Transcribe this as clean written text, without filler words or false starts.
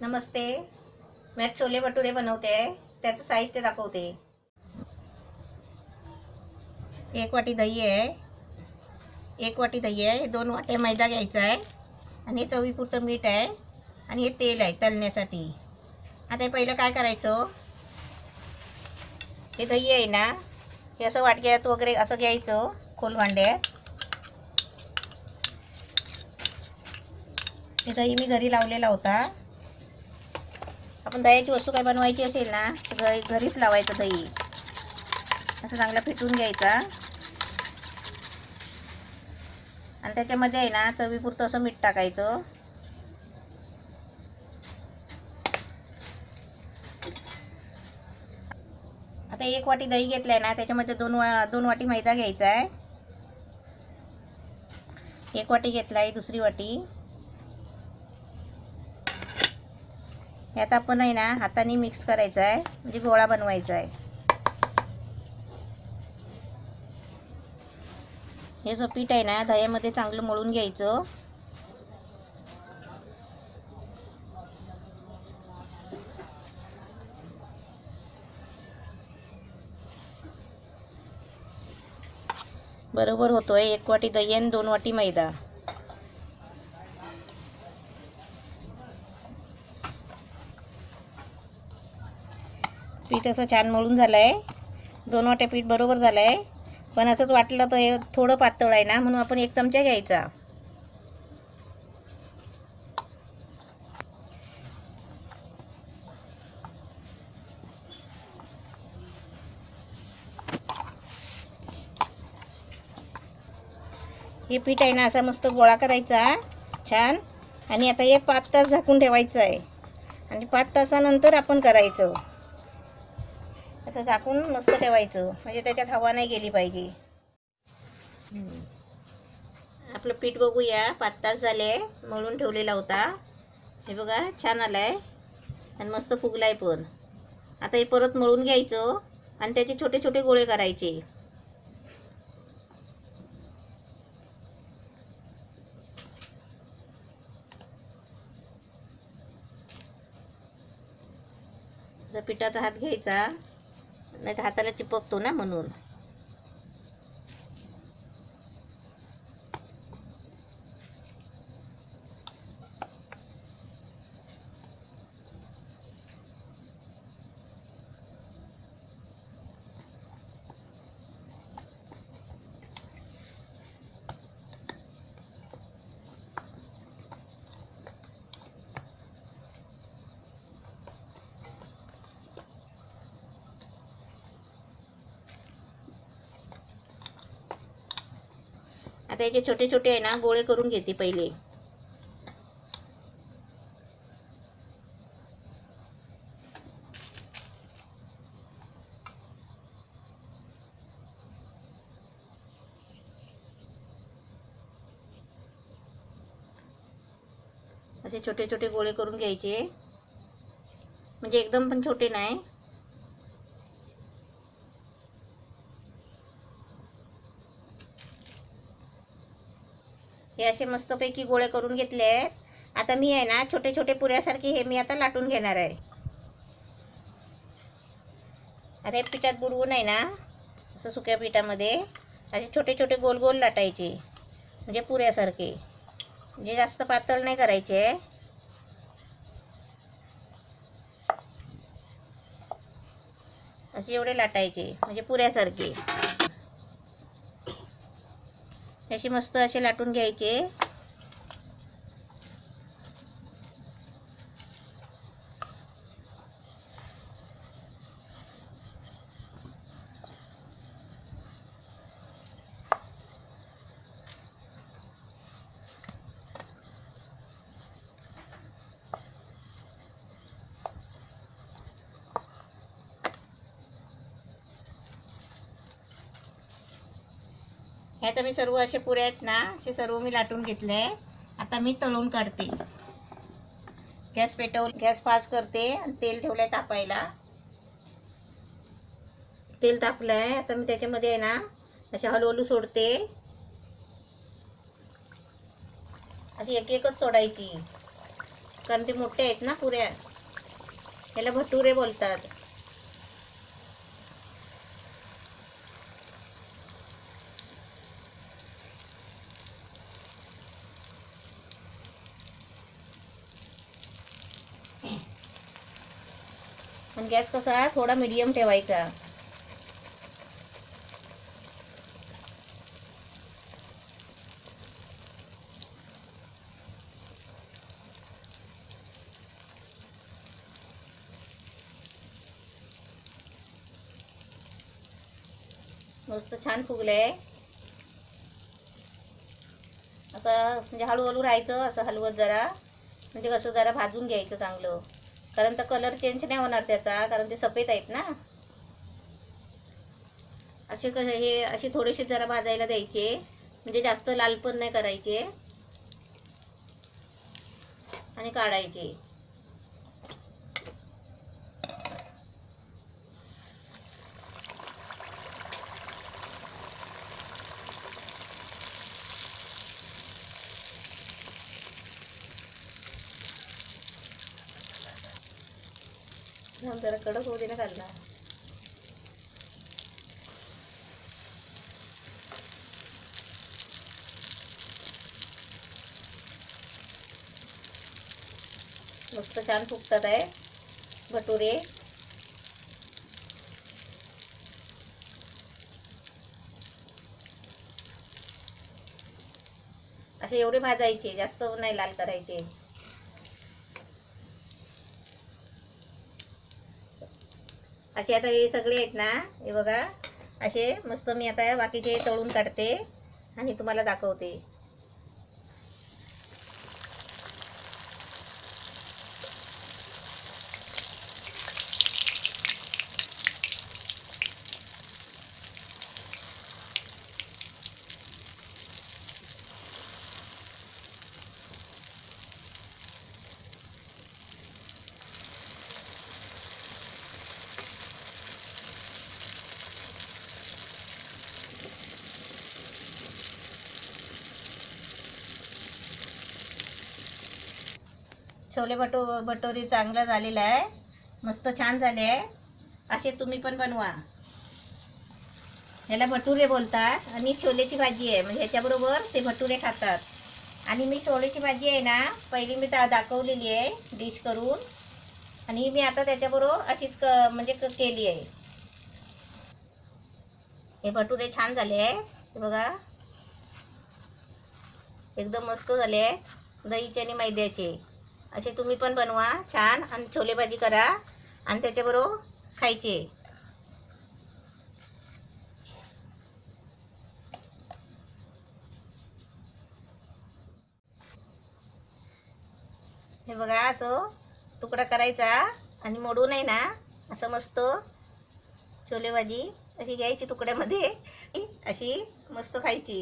नमस्ते, मैं छोले भटुरे बनवते आहे. त्याचं साहित्य दाखवते. 1 वाटी दही आहे. 1 वाटी दही आहे. 2 वाट्या मैदा घ्यायचा आहे आणि चवीपुरतं मीठ आहे आणि हे तेल आहे तळण्यासाठी. आता हे पहिलं काय करायचं, हे दही आहे ना, हे असं वाटग्यात वगैरे असं घ्यायचं खोल भांड्यात. हे दही मी घरी लावलेला होता. आपण दह्याची वस्तू काय बनवायची असेल ना तर घरीच लावायचं दही. असं चांगलं फेटून घ्यायचा आणि त्याच्यामध्ये आहे ना चवीपुरतं असं मीठ टाकायचं. आता 1 वाटी दही घेतलाय ना, त्याच्यामध्ये 2 वाटी मैदा घ्यायचा आहे. 1 वाटी घेतलाय, दुसरी वाटी. यात आपण आहे ना हाताने मिक्स करायचं आहे, म्हणजे गोळा बनवायचा आहे. हे जो पीठ आहे ना दह्यामध्ये चांगलं मळून घ्यायचं. बरोबर होतोय 1 वाटी दही आणि 2 वाटी मैदा. पीठ असं छान मळून झालं आहे. 2 वाट्या पीठ बरोबर झालं आहे. पण असंच वाटलं तर हे थोडं पातळ आहे ना, म्हणून आपण 1 चमचा घ्यायचा. हे पीठ आहे ना असं मस्त गोळा करायचा छान. आणि आता हे 5 तास झाकून ठेवायचं आहे आणि 5 तासानंतर आपण करायचं. असं झाकून मस्त ठेवायचं, म्हणजे त्याच्यात हवा नाही गेली पाहिजे. आपलं पीठ बघूया. 5 तास झाले मळून ठेवलेला होता. हे बघा छान आलाय आणि मस्त फुगलाय पण. आता हे परत मळून घ्यायचं आणि त्याचे छोटे छोटे गोळे करायचे. जर पिठाचा हात घ्यायचा, नाही तर हाताला चिपकतो ना म्हणून. आता याचे छोटे छोटे आहे ना गोळे करून घेते पहिले. असे छोटे छोटे गोळे करून घ्यायचे, म्हणजे एकदम पण छोटे नाही. हे असे मस्तपैकी गोळे करून घेतले आहेत. आता मी आहे ना छोटे छोटे पुऱ्यासारखे हे मी आता लाटून घेणार आहे. आता हे पिठात बुडवून आहे ना असं सुक्या पिठामध्ये असे छोटे छोटे गोल गोल लाटायचे, म्हणजे पुऱ्यासारखे. म्हणजे जास्त पातळ नाही करायचे. असे एवढे लाटायचे म्हणजे पुऱ्यासारखे. असे मस्त असे लाटून घ्यायचे. हे तर मी सर्व असे पुऱ्या आहेत ना, असे सर्व मी लाटून घेतले. आता मी तळून काढते. गॅस फास्ट करते आणि तेल ठेवलंय तापायला. तेल तापलंय. आता मी त्याच्यामध्ये आहे ना असे हलवलू सोडते. अशी एक एकच सोडायची, कारण ते मोठे आहेत ना पुऱ्या. याला भटुरे बोलतात. आणि गॅस कसा थोडा मीडियम ठेवायचा. मस्त छान फुगले. असं म्हणजे हळूहळू राहायचं, असं हलवत जरा, म्हणजे कसं जरा भाजून घ्यायचं चांगलं, कारण तर कलर चेंज नाही होणार त्याचा, कारण ते सफेद आहेत ना. असे हे असे थोडेसे जरा भाजायला द्यायचे, म्हणजे जास्त लाल पण नाही करायचे. आणि काढायचे. जरा कडक होऊ दे ना काढला. मस्त छान फुगतात आहे भटुरे. असे एवढे भाजायचे, जास्त नाही लाल करायचे. असे आता हे सगळे आहेत ना, हे बघा असे मस्त मी आता बाकीचे तळून काढते आणि तुम्हाला दाखवते. छोले भटुरे चांगलं झालेलं आहे, मस्त छान झाले आहे. असे तुम्ही पण बनवा. ह्याला भटुरे बोलतात आणि छोलेची भाजी आहे, म्हणजे ह्याच्याबरोबर ते भटुरे खातात. आणि मी छोलेची भाजी आहे ना, पहिली मी दाखवलेली आहे डिश करून, आणि मी आता त्याच्याबरोबर अशीच म्हणजे केली आहे. हे भटुरे छान झाले आहे, हे बघा एकदम मस्त झाले आहे, दहीचे आणि मैद्याचे. असे तुम्ही पण बनवा छान, आणि छोले भाजी करा आणि त्याच्याबरोबर खायचे. हे बघा असं तुकडा करायचा आणि मोडून आहे ना, असं मस्त छोले भाजी अशी घ्यायची तुकड्यामध्ये, अशी मस्त खायची.